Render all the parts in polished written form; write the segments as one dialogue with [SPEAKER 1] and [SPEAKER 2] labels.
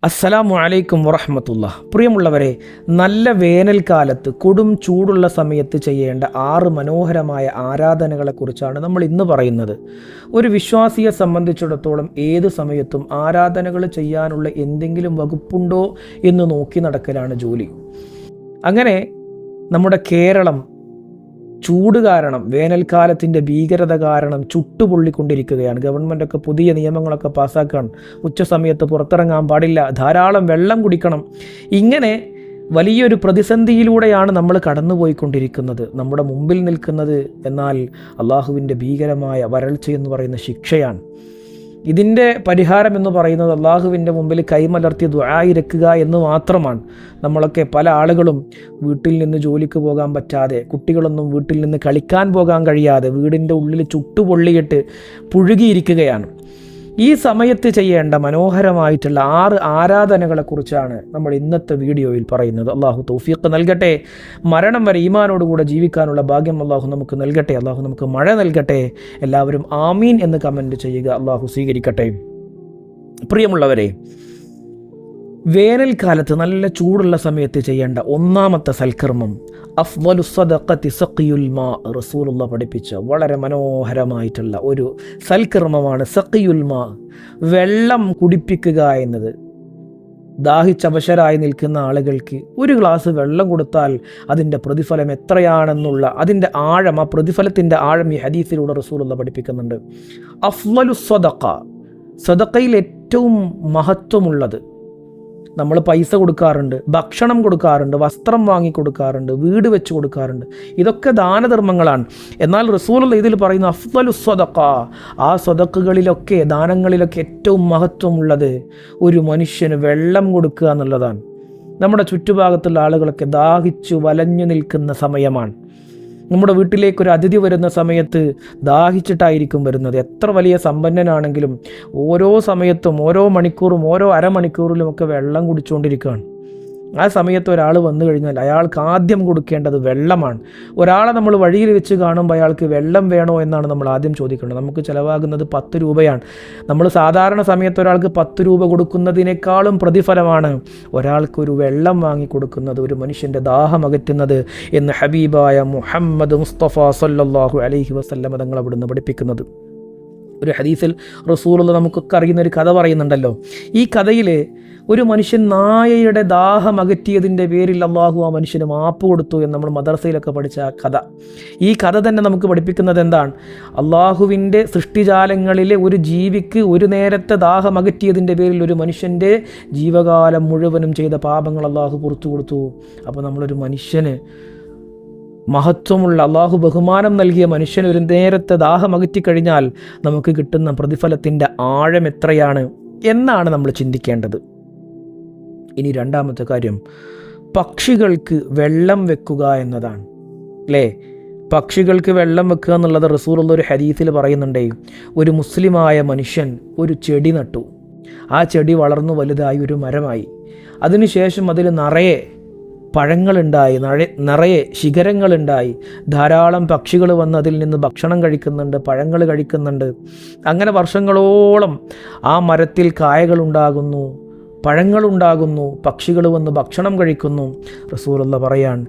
[SPEAKER 1] അസ്സലാമു അലൈക്കും വറഹ്മത്തുള്ളാഹി. പ്രിയമുള്ളവരെ, നല്ല വേനൽക്കാലത്ത് കൊടും ചൂടുള്ള സമയത്ത് ചെയ്യേണ്ട 6 മനോഹരമായ ആരാധനകളെക്കുറിച്ചാണ് നമ്മൾ ഇന്ന് പറയുന്നത്. ഒരു വിശ്വാസിയെ സംബന്ധിച്ചിടത്തോളം ഏത് സമയത്തും ആരാധനകൾ ചെയ്യാനുള്ള എന്തെങ്കിലും വകുപ്പുണ്ടോ എന്ന് നോക്കി നടക്കലാണ് ജോലി. അങ്ങനെ നമ്മുടെ കേരളം ചൂട് കാരണം, വേനൽക്കാലത്തിൻ്റെ ഭീകരത കാരണം ചുട്ടുപൊള്ളിക്കൊണ്ടിരിക്കുകയാണ്. ഗവൺമെൻറ്റൊക്കെ പുതിയ നിയമങ്ങളൊക്കെ പാസ്സാക്കാൻ, ഉച്ച സമയത്ത് പുറത്തിറങ്ങാൻ പാടില്ല, ധാരാളം വെള്ളം കുടിക്കണം. ഇങ്ങനെ വലിയൊരു പ്രതിസന്ധിയിലൂടെയാണ് നമ്മൾ കടന്നുപോയിക്കൊണ്ടിരിക്കുന്നത്. നമ്മുടെ മുമ്പിൽ നിൽക്കുന്നത് എന്നാൽ അള്ളാഹുവിൻ്റെ ഭീകരമായ വരൾച്ചയെന്ന് പറയുന്ന ശിക്ഷയാണ്. ഇതിൻ്റെ പരിഹാരം എന്ന് പറയുന്നത് അള്ളാഹുവിൻ്റെ മുമ്പിൽ കൈമലർത്തി ദുആയിരക്കുക എന്ന് മാത്രമാണ്. നമ്മളൊക്കെ പല ആളുകളും വീട്ടിൽ നിന്ന് ജോലിക്ക് പോകാൻ പറ്റാതെ, കുട്ടികളൊന്നും വീട്ടിൽ നിന്ന് കളിക്കാൻ പോകാൻ കഴിയാതെ വീടിൻ്റെ ഉള്ളിൽ ചുട്ടുപൊള്ളിയിട്ട് പുഴുകിയിരിക്കുകയാണ്. ഈ സമയത്ത് ചെയ്യേണ്ട മനോഹരമായിട്ടുള്ള 6 ആരാധനകളെക്കുറിച്ചാണ് നമ്മൾ ഇന്നത്തെ വീഡിയോയിൽ പറയുന്നത്. അള്ളാഹു തൗഫീഖ് നൽകട്ടെ. മരണം വരെ ഈമാനോടുകൂടെ ജീവിക്കാനുള്ള ഭാഗ്യം അള്ളാഹു നമുക്ക് നൽകട്ടെ. അള്ളാഹു നമുക്ക് മഴ നൽകട്ടെ. എല്ലാവരും ആമീൻ എന്ന് കമൻറ്റ് ചെയ്യുക. അള്ളാഹു സ്വീകരിക്കട്ടെ. പ്രിയമുള്ളവരെ, വേനൽക്കാലത്ത് നല്ല ചൂടുള്ള സമയത്ത് ചെയ്യേണ്ട ഒന്നാമത്തെ സൽക്കർമ്മം അഫ്ളു സദഖത്തി സഖിയുൽ മാ. റസൂലുള്ളാഹി പഠിപ്പിച്ച വളരെ മനോഹരമായിട്ടുള്ള ഒരു സൽക്കർമ്മമാണ് സഖിയുൽ മാ, വെള്ളം കുടിപ്പിക്കുക എന്നത്. ദാഹിച്ചവശരായി നിൽക്കുന്ന ആളുകൾക്ക് ഒരു ഗ്ലാസ് വെള്ളം കൊടുത്താൽ അതിൻ്റെ പ്രതിഫലം എത്രയാണെന്നുള്ള അതിൻ്റെ ആഴം, ആ പ്രതിഫലത്തിൻ്റെ ആഴം ഈ ഹദീസിലൂടെ റസൂലുള്ളാഹി പഠിപ്പിക്കുന്നുണ്ട്. അഫ്ളു സദഖ, സദഖയിൽ ഏറ്റവും മഹത്വമുള്ളത്. നമ്മൾ പൈസ കൊടുക്കാറുണ്ട്, ഭക്ഷണം കൊടുക്കാറുണ്ട്, വസ്ത്രം വാങ്ങി കൊടുക്കാറുണ്ട്, വീട് വെച്ച് കൊടുക്കാറുണ്ട്. ഇതൊക്കെ ദാനധർമ്മങ്ങളാണ്. എന്നാൽ റസൂലുള്ളാഹി ഇതിൽ പറയുന്ന അഫ്ളു സദഖ, ആ സദഖകളിലൊക്കെ, ദാനങ്ങളിലൊക്കെ ഏറ്റവും മഹത്വമുള്ളത് ഒരു മനുഷ്യന് വെള്ളം കൊടുക്കുക എന്നുള്ളതാണ്. നമ്മുടെ ചുറ്റുഭാഗത്തുള്ള ആളുകളൊക്കെ ദാഹിച്ചു വലഞ്ഞു നിൽക്കുന്ന സമയമാണ്. നമ്മുടെ വീട്ടിലേക്കൊരു അതിഥി വരുന്ന സമയത്ത് ദാഹിച്ചിട്ടായിരിക്കും വരുന്നത്. എത്ര വലിയ സമ്പന്നനാണെങ്കിലും ഓരോ സമയത്തും, ഓരോ മണിക്കൂറും, ഓരോ അരമണിക്കൂറിലും ഒക്കെ വെള്ളം കുടിച്ചുകൊണ്ടിരിക്കുകയാണ്. ആ സമയത്ത് ഒരാൾ വന്നു കഴിഞ്ഞാൽ അയാൾക്ക് ആദ്യം കൊടുക്കേണ്ടത് വെള്ളമാണ്. ഒരാളെ നമ്മൾ വഴിയിൽ വെച്ച് കാണുമ്പോൾ അയാൾക്ക് വെള്ളം വേണോ എന്നാണ് നമ്മൾ ആദ്യം ചോദിക്കേണ്ടത്. നമുക്ക് ചിലവാകുന്നത് 10 രൂപയാണ്. നമ്മൾ സാധാരണ സമയത്ത് ഒരാൾക്ക് 10 രൂപ കൊടുക്കുന്നതിനേക്കാളും പ്രതിഫലമാണ് ഒരാൾക്കൊരു വെള്ളം വാങ്ങി കൊടുക്കുന്നത്, ഒരു മനുഷ്യൻ്റെ ദാഹം അകറ്റുന്നത് എന്ന് ഹബീബായ മുഹമ്മദ് മുസ്തഫ സല്ലല്ലാഹു അലൈഹി വസല്ലം തങ്ങൾ അവിടുന്ന് പഠിപ്പിക്കുന്നത്. ഒരു ഹദീസിൽ റസൂലുള്ളാഹി നമുക്കൊക്കെ അറിയുന്ന ഒരു കഥ പറയുന്നുണ്ടല്ലോ. ഈ കഥയിൽ ഒരു മനുഷ്യൻ നായയുടെ ദാഹം അകറ്റിയതിൻ്റെ പേരിൽ അള്ളാഹു ആ മനുഷ്യന് മാപ്പ് കൊടുത്തു എന്ന് നമ്മൾ മദ്രസയിലൊക്കെ പഠിച്ച ആ കഥ. ഈ കഥ തന്നെ നമുക്ക് പഠിപ്പിക്കുന്നത് എന്താണ്? അള്ളാഹുവിൻ്റെ സൃഷ്ടിജാലങ്ങളിലെ ഒരു ജീവിക്ക് ഒരു നേരത്തെ ദാഹം അകറ്റിയതിൻ്റെ പേരിൽ ഒരു മനുഷ്യൻ്റെ ജീവകാലം മുഴുവനും ചെയ്ത പാപങ്ങൾ അള്ളാഹു പുറത്തു കൊടുത്തു. അപ്പോൾ നമ്മളൊരു മനുഷ്യന്, മഹത്വമുള്ള, അള്ളാഹു ബഹുമാനം നൽകിയ മനുഷ്യന് ഒരു നേരത്തെ ദാഹം അകറ്റിക്കഴിഞ്ഞാൽ നമുക്ക് കിട്ടുന്ന പ്രതിഫലത്തിൻ്റെ ആഴം എത്രയാണ് എന്നാണ് നമ്മൾ ചിന്തിക്കേണ്ടത്. ഇനി രണ്ടാമത്തെ കാര്യം, പക്ഷികൾക്ക് വെള്ളം വെക്കുക എന്നതാണ്. അല്ലേ? പക്ഷികൾക്ക് വെള്ളം വെക്കുക എന്നുള്ളത് റസൂലുള്ളാഹി ഒരു ഹദീസിൽ പറയുന്നുണ്ടേ. ഒരു മുസ്ലിമായ മനുഷ്യൻ ഒരു ചെടി നട്ടു. ആ ചെടി വളർന്നു വലുതായി ഒരു മരമായി. അതിനുശേഷം അതിൽ നിറയെ പഴങ്ങളുണ്ടായി, നിറയെ ശിഖരങ്ങളുണ്ടായി. ധാരാളം പക്ഷികൾ വന്ന് അതിൽ നിന്ന് ഭക്ഷണം കഴിക്കുന്നുണ്ട്, പഴങ്ങൾ കഴിക്കുന്നുണ്ട്. അങ്ങനെ വർഷങ്ങളോളം ആ മരത്തിൽ കായകളുണ്ടാകുന്നു, പഴങ്ങളുണ്ടാകുന്നു, പക്ഷികൾ വന്ന് ഭക്ഷണം കഴിക്കുന്നു. റസൂലുള്ളാഹി പറയാൻ,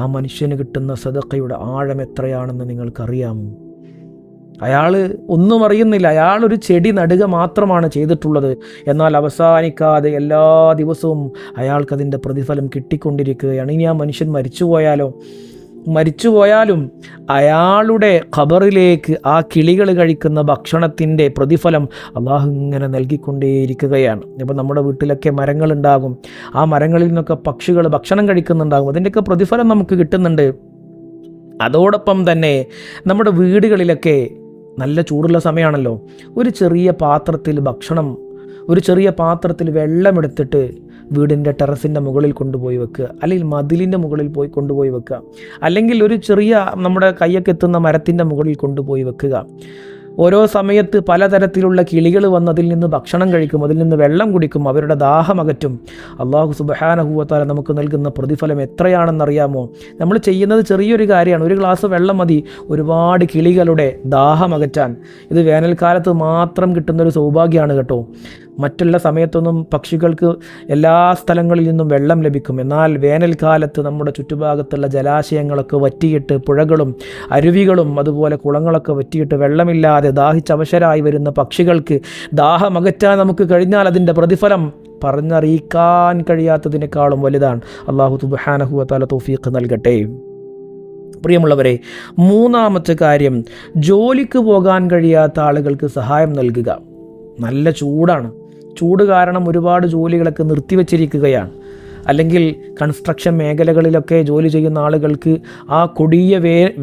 [SPEAKER 1] ആ മനുഷ്യന് കിട്ടുന്ന സദഖയുടെ ആഴം എത്രയാണെന്ന് നിങ്ങൾക്കറിയാമോ? അയാൾ ഒന്നും അറിയുന്നില്ല. അയാളൊരു ചെടി നടുക മാത്രമാണ് ചെയ്തിട്ടുള്ളത്. എന്നാൽ അവസാനിക്കാതെ എല്ലാ ദിവസവും അയാൾക്കതിൻ്റെ പ്രതിഫലം കിട്ടിക്കൊണ്ടിരിക്കുകയാണ്. ഇനി ആ മനുഷ്യൻ മരിച്ചുപോയാലും അയാളുടെ ഖബറിലേക്ക് ആ കിളികൾ കഴിക്കുന്ന ഭക്ഷണത്തിൻ്റെ പ്രതിഫലം അള്ളാഹു ഇങ്ങനെ നൽകിക്കൊണ്ടേയിരിക്കുകയാണ്. ഇപ്പോൾ നമ്മുടെ വീട്ടിലൊക്കെ മരങ്ങളുണ്ടാകും. ആ മരങ്ങളിൽ നിന്നൊക്കെ പക്ഷികൾ ഭക്ഷണം കഴിക്കുന്നുണ്ടാകും. അതിൻ്റെയൊക്കെ പ്രതിഫലം നമുക്ക് കിട്ടുന്നുണ്ട്. അതോടൊപ്പം തന്നെ നമ്മുടെ വീടുകളിലൊക്കെ നല്ല ചൂടുള്ള സമയമാണല്ലോ. ഒരു ചെറിയ പാത്രത്തിൽ വെള്ളമെടുത്തിട്ട് വീടിൻ്റെ ടെറസിൻ്റെ മുകളിൽ കൊണ്ടുപോയി വെക്കുക, അല്ലെങ്കിൽ മതിലിൻ്റെ മുകളിൽ കൊണ്ടുപോയി വെക്കുക, അല്ലെങ്കിൽ ഒരു ചെറിയ നമ്മുടെ കയ്യൊക്കെ എത്തുന്ന മരത്തിൻ്റെ മുകളിൽ കൊണ്ടുപോയി വെക്കുക. ഓരോ സമയത്ത് പലതരത്തിലുള്ള കിളികൾ വന്ന് അതിൽ നിന്ന് ഭക്ഷണം കഴിക്കും, അതിൽ നിന്ന് വെള്ളം കുടിക്കും, അവരുടെ ദാഹമകറ്റും. അള്ളാഹു സുബ്ഹാനഹു വ തആല നമുക്ക് നൽകുന്ന പ്രതിഫലം എത്രയാണെന്നറിയാമോ? നമ്മൾ ചെയ്യുന്നത് ചെറിയൊരു കാര്യമാണ്. ഒരു ഗ്ലാസ് വെള്ളം മതി ഒരുപാട് കിളികളുടെ ദാഹമകറ്റാൻ. ഇത് വേനൽക്കാലത്ത് മാത്രം കിട്ടുന്നൊരു സൗഭാഗ്യമാണ് കേട്ടോ. മറ്റുള്ള സമയത്തൊന്നും പക്ഷികൾക്ക് എല്ലാ സ്ഥലങ്ങളിൽ നിന്നും വെള്ളം ലഭിക്കും. എന്നാൽ വേനൽക്കാലത്ത് നമ്മുടെ ചുറ്റുഭാഗത്തുള്ള ജലാശയങ്ങളൊക്കെ വറ്റിയിട്ട് പുഴകളും അരുവികളും അതുപോലെ കുളങ്ങളൊക്കെ വറ്റിയിട്ട് വെള്ളമില്ലാതെ ദാഹിച്ചവശരായി വരുന്ന പക്ഷികൾക്ക് ദാഹമകറ്റാൻ നമുക്ക് കഴിഞ്ഞാൽ അതിൻ്റെ പ്രതിഫലം പറഞ്ഞറിയിക്കാൻ കഴിയാത്തതിനേക്കാളും വലുതാണ്. അല്ലാഹു സുബ്ഹാനഹു വ തആല തൗഫീഖ് നൽകട്ടെ. പ്രിയമുള്ളവരെ, മൂന്നാമത്തെ കാര്യം, ജോലിക്ക് പോകാൻ കഴിയാത്ത ആളുകൾക്ക് സഹായം നൽകുക. നല്ല ചൂടാണ്. ചൂട് കാരണം ഒരുപാട് ജോലികളൊക്കെ നിർത്തിവച്ചിരിക്കുകയാണ്. അല്ലെങ്കിൽ കൺസ്ട്രക്ഷൻ മേഖലകളിലൊക്കെ ജോലി ചെയ്യുന്ന ആളുകൾക്ക് ആ കൊടിയ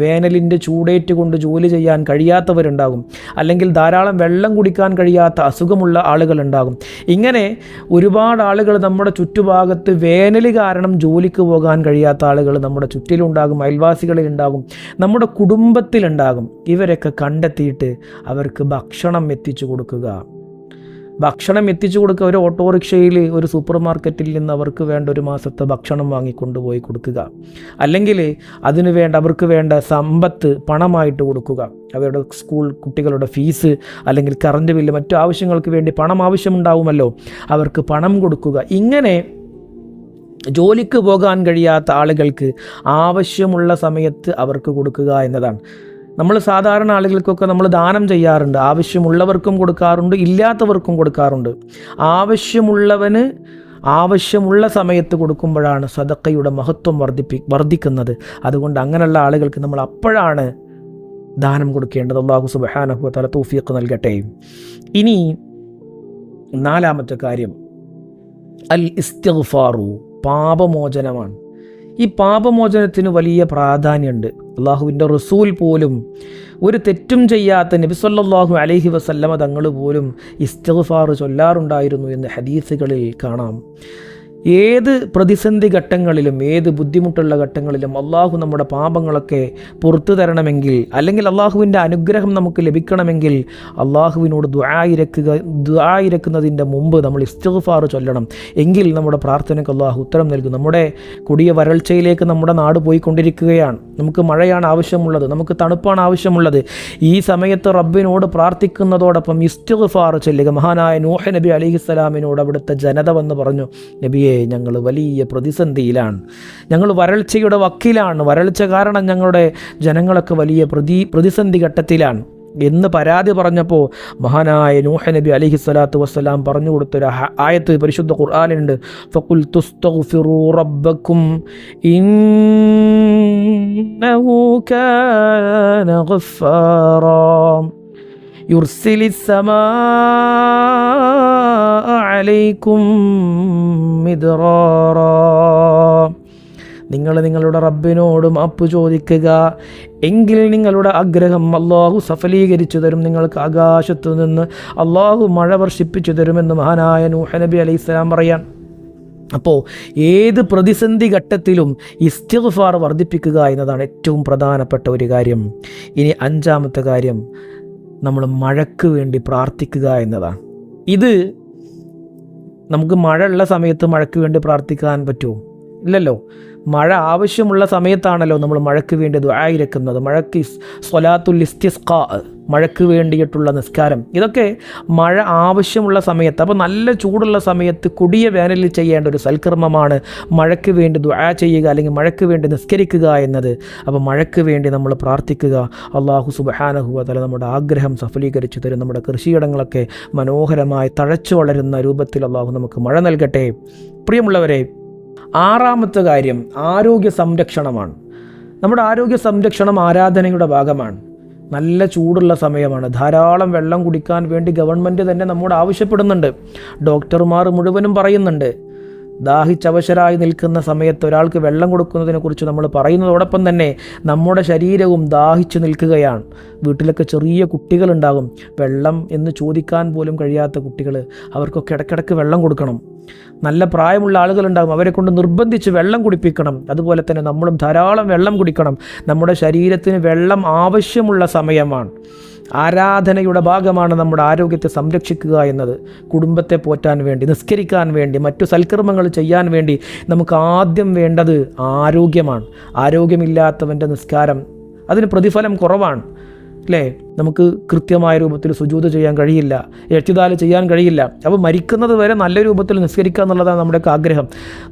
[SPEAKER 1] വേനലിൻ്റെ ചൂടേറ്റുകൊണ്ട് ജോലി ചെയ്യാൻ കഴിയാത്തവരുണ്ടാകും. അല്ലെങ്കിൽ ധാരാളം വെള്ളം കുടിക്കാൻ കഴിയാത്ത അസുഖമുള്ള ആളുകളുണ്ടാകും. ഇങ്ങനെ ഒരുപാട് ആളുകൾ നമ്മുടെ ചുറ്റുഭാഗത്ത് വേനൽ കാരണം ജോലിക്ക് പോകാൻ കഴിയാത്ത ആളുകൾ നമ്മുടെ ചുറ്റിലുണ്ടാകും, അയൽവാസികളിലുണ്ടാകും, നമ്മുടെ കുടുംബത്തിലുണ്ടാകും. ഇവരൊക്കെ കണ്ടെത്തിയിട്ട് അവർക്ക് ഭക്ഷണം എത്തിച്ചു കൊടുക്കുക. ഒരു ഓട്ടോറിക്ഷയിൽ ഒരു സൂപ്പർ മാർക്കറ്റിൽ നിന്ന് അവർക്ക് വേണ്ട ഒരു മാസത്തെ ഭക്ഷണം വാങ്ങിക്കൊണ്ടുപോയി കൊടുക്കുക. അല്ലെങ്കിൽ അതിനു വേണ്ട അവർക്ക് വേണ്ട സമ്പത്ത് പണമായിട്ട് കൊടുക്കുക. അവരുടെ സ്കൂൾ കുട്ടികളുടെ ഫീസ് അല്ലെങ്കിൽ കറണ്ട് ബില്ല് മറ്റു ആവശ്യങ്ങൾക്ക് വേണ്ടി പണം ആവശ്യമുണ്ടാവുമല്ലോ, അവർക്ക് പണം കൊടുക്കുക. ഇങ്ങനെ ജോലിക്ക് പോകാൻ കഴിയാത്ത ആളുകൾക്ക് ആവശ്യമുള്ള സമയത്ത് അവർക്ക് കൊടുക്കുക എന്നതാണ്. നമ്മൾ സാധാരണ ആളുകൾക്കൊക്കെ നമ്മൾ ദാനം ചെയ്യാറുണ്ട്. ആവശ്യമുള്ളവർക്കും കൊടുക്കാറുണ്ട്, ഇല്ലാത്തവർക്കും കൊടുക്കാറുണ്ട്. ആവശ്യമുള്ളവന് ആവശ്യമുള്ള സമയത്ത് കൊടുക്കുമ്പോഴാണ് സദഖയുടെ മഹത്വം വർദ്ധിക്കുന്നത്. അതുകൊണ്ട് അങ്ങനെയുള്ള ആളുകൾക്ക് നമ്മൾ അപ്പോഴാണ് ദാനം കൊടുക്കേണ്ടത്. അല്ലാഹു സുബ്ഹാനഹു വ തആല തൗഫീഖ് നൽകട്ടെ. ഇനി നാലാമത്തെ കാര്യം അൽ ഇസ്തിഗ്ഫാറു, പാപമോചനമാണ്. ഈ പാപമോചനത്തിന് വലിയ പ്രാധാന്യമുണ്ട്. അള്ളാഹുവിൻ്റെ റസൂൽ പോലും, ഒരു തെറ്റും ചെയ്യാത്ത നബി സല്ലല്ലാഹു അലൈഹി വസല്ലമ തങ്ങൾ പോലും ഇസ്തിഗ്ഫാർ ചൊല്ലാറുണ്ടായിരുന്നു എന്ന് ഹദീസുകളിൽ കാണാം. ഏത് പ്രതിസന്ധി ഘട്ടങ്ങളിലും ഏത് ബുദ്ധിമുട്ടുള്ള ഘട്ടങ്ങളിലും അള്ളാഹു നമ്മുടെ പാപങ്ങളൊക്കെ പുറത്തു തരണമെങ്കിൽ, അല്ലെങ്കിൽ അള്ളാഹുവിൻ്റെ അനുഗ്രഹം നമുക്ക് ലഭിക്കണമെങ്കിൽ അള്ളാഹുവിനോട് ദുആ ഇരക്കുന്നതിൻ്റെ മുമ്പ് നമ്മൾ ഇസ്തിഗ്ഫാർ ചൊല്ലണം. എങ്കിൽ നമ്മുടെ പ്രാർത്ഥനയ്ക്ക് അള്ളാഹു ഉത്തരം നൽകും. നമ്മുടെ കൊടിയ വരൾച്ചയിലേക്ക് നമ്മുടെ നാട് പോയിക്കൊണ്ടിരിക്കുകയാണ്. നമുക്ക് മഴയാണ് ആവശ്യമുള്ളത്, നമുക്ക് തണുപ്പാണ് ആവശ്യമുള്ളത്. ഈ സമയത്ത് റബ്ബിനോട് പ്രാർത്ഥിക്കുന്നതോടൊപ്പം ഇസ്തിഗ്ഫാർ ചൊല്ലുക. മഹാനായ നൂഹ് നബി അലൈഹിസ്സലാമിനോട് അവിടുത്തെ ജനത വന്ന് പറഞ്ഞു, നബിയെ, ഞങ്ങൾ വലിയ പ്രതിസന്ധിയിലാണ്, ഞങ്ങൾ വരൾച്ചയുടെ വക്കിലാണ്, വരൾച്ച കാരണം ഞങ്ങളുടെ ജനങ്ങളൊക്കെ വലിയ പ്രതിസന്ധി ഘട്ടത്തിലാണ് എന്ന് പരാതി പറഞ്ഞപ്പോൾ മഹാനായ നൂഹ് നബി അലൈഹി സ്വലാത്തു വസ്സലാം പറഞ്ഞു കൊടുത്തൊരു ആയത്ത് പരിശുദ്ധ ഖുർആനിലുണ്ട്. ഫഖുൽ തുസ്തഗ്ഫിറൂ റബ്ബക്കും ഇന്നഹു കാന ഗഫാറാ യുർസിലിസ് സമാഅ അലൈക്കും മിദ്റാറാ. നിങ്ങൾ നിങ്ങളുടെ റബ്ബിനോട് മാപ്പ് ചോദിക്കുക, എങ്കിൽ നിങ്ങളുടെ ആഗ്രഹം അള്ളാഹു സഫലീകരിച്ചു തരും. നിങ്ങൾക്ക് ആകാശത്തു നിന്ന് അള്ളാഹു മഴ വർഷിപ്പിച്ചു തരുമെന്ന് മഹാനായ നൂഹ് നബി അലൈഹിസ്സലാം പറയാൻ. അപ്പോൾ ഏത് പ്രതിസന്ധി ഘട്ടത്തിലും ഇസ്തിഗ്ഫാർ വർദ്ധിപ്പിക്കുക എന്നതാണ് ഏറ്റവും പ്രധാനപ്പെട്ട ഒരു കാര്യം. ഇനി അഞ്ചാമത്തെ കാര്യം, നമ്മൾ മഴയ്ക്ക് വേണ്ടി പ്രാർത്ഥിക്കുക എന്നതാണ്. ഇത് നമുക്ക് മഴ ഉള്ള സമയത്ത് മഴയ്ക്ക് വേണ്ടി പ്രാർത്ഥിക്കാൻ പറ്റുമോ? ഇല്ലല്ലോ. മഴ ആവശ്യമുള്ള സമയത്താണല്ലോ നമ്മൾ മഴയ്ക്ക് വേണ്ടി ദുആ ഇരക്കുന്നത്. മഴയ്ക്ക് സ്വലാത്തുൽ ഇസ്തിസ്ഖാ, മഴയ്ക്ക് വേണ്ടിയിട്ടുള്ള നിസ്കാരം, ഇതൊക്കെ മഴ ആവശ്യമുള്ള സമയത്ത്. അപ്പോൾ നല്ല ചൂടുള്ള സമയത്ത് കൊടിയ വേനലിൽ ചെയ്യേണ്ട ഒരു സൽക്കർമ്മമാണ് മഴയ്ക്ക് വേണ്ടി ദുആ ചെയ്യുക, അല്ലെങ്കിൽ മഴയ്ക്ക് വേണ്ടി നിസ്കരിക്കുക എന്നത്. അപ്പോൾ മഴയ്ക്ക് വേണ്ടി നമ്മൾ പ്രാർത്ഥിക്കുക. അല്ലാഹു സുബ്ഹാനഹു വ തആല നമ്മുടെ ആഗ്രഹം സഫലീകരിച്ചു തരും. നമ്മുടെ കൃഷിയിടങ്ങളൊക്കെ മനോഹരമായി തഴച്ചു വളരുന്ന രൂപത്തിൽ അല്ലാഹു നമുക്ക് മഴ നൽകട്ടെ. പ്രിയമുള്ളവരെ, ആറാമത്തെ കാര്യം ആരോഗ്യ സംരക്ഷണമാണ്. നമ്മുടെ ആരോഗ്യ സംരക്ഷണം ആരാധനയുടെ ഭാഗമാണ്. നല്ല ചൂടുള്ള സമയമാണ്. ധാരാളം വെള്ളം കുടിക്കാൻ വേണ്ടി ഗവൺമെൻറ് തന്നെ നമ്മോട് ആവശ്യപ്പെടുന്നുണ്ട്. ഡോക്ടർമാർ മുഴുവനും പറയുന്നുണ്ട്. ദാഹിച്ചവശരായി നിൽക്കുന്ന സമയത്ത് ഒരാൾക്ക് വെള്ളം കൊടുക്കുന്നതിനെക്കുറിച്ച് നമ്മൾ പറയുന്നതോടൊപ്പം തന്നെ നമ്മുടെ ശരീരവും ദാഹിച്ചു നിൽക്കുകയാണ്. വീട്ടിലൊക്കെ ചെറിയ കുട്ടികളുണ്ടാകും, വെള്ളം എന്ന് ചോദിക്കാൻ പോലും കഴിയാത്ത കുട്ടികൾ. അവർക്കൊക്കെ ഇടയ്ക്കിടയ്ക്ക് വെള്ളം കൊടുക്കണം. നല്ല പ്രായമുള്ള ആളുകളുണ്ടാകും, അവരെ കൊണ്ട് നിർബന്ധിച്ച് വെള്ളം കുടിപ്പിക്കണം. അതുപോലെ തന്നെ നമ്മളും ധാരാളം വെള്ളം കുടിക്കണം. നമ്മുടെ ശരീരത്തിന് വെള്ളം ആവശ്യമുള്ള സമയമാണ്. ആരാധനയുടെ ഭാഗമാണ് നമ്മുടെ ആരോഗ്യത്തെ സംരക്ഷിക്കുക എന്നത്. കുടുംബത്തെ പോറ്റാൻ വേണ്ടി, നിസ്കരിക്കാൻ വേണ്ടി, മറ്റു സൽക്കർമ്മങ്ങൾ ചെയ്യാൻ വേണ്ടി നമുക്ക് ആദ്യം വേണ്ടത് ആരോഗ്യമാണ്. ആരോഗ്യമില്ലാത്തവൻ്റെ നിസ്കാരം അതിന് പ്രതിഫലം കുറവാണ്. അല്ലേ? നമുക്ക് കൃത്യമായ രൂപത്തിൽ സുജൂദ് ചെയ്യാൻ കഴിയില്ല, എഴുത്തിദാൽ ചെയ്യാൻ കഴിയില്ല. അപ്പോൾ മരിക്കുന്നത് വരെ നല്ല രൂപത്തിൽ നിസ്കരിക്കുക എന്നുള്ളതാണ് നമ്മുടെയൊക്കെ ആഗ്രഹം.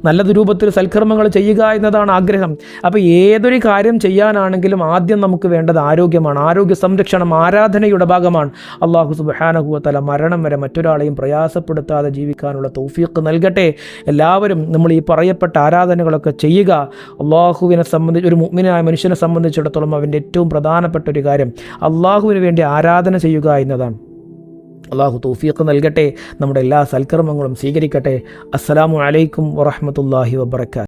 [SPEAKER 1] നല്ല രൂപത്തിൽ സൽക്കർമ്മങ്ങൾ ചെയ്യുക എന്നതാണ് ആഗ്രഹം. അപ്പോൾ ഏതൊരു കാര്യം ചെയ്യാനാണെങ്കിലും ആദ്യം നമുക്ക് വേണ്ടത് ആരോഗ്യമാണ്. ആരോഗ്യ സംരക്ഷണം ആരാധനയുടെ ഭാഗമാണ്. അല്ലാഹു സുബ്ഹാനഹു വ തആല മരണം വരെ മറ്റൊരാളെയും പ്രയാസപ്പെടുത്താതെ ജീവിക്കാനുള്ള തൗഫീഖ് നൽകട്ടെ. എല്ലാവരും നമ്മൾ ഈ പറയപ്പെട്ട ആരാധനകളൊക്കെ ചെയ്യുക. അള്ളാഹുവിനെ സംബന്ധിച്ച്, ഒരു മുഅ്മിനായ മനുഷ്യനെ സംബന്ധിച്ചിടത്തോളം അവൻ്റെ ഏറ്റവും പ്രധാനപ്പെട്ട ഒരു കാര്യം അള്ളാഹുവിന് വേണ്ടി ആരാധന ചെയ്യുക എന്നതാണ്. അള്ളാഹു തൗഫീഖ് നൽകട്ടെ, നമ്മുടെ എല്ലാ സൽക്കർമ്മങ്ങളും സ്വീകരിക്കട്ടെ. അസ്സലാമു അലൈക്കും വറഹ്മത്തുള്ളാഹി വബറകാതുഹു.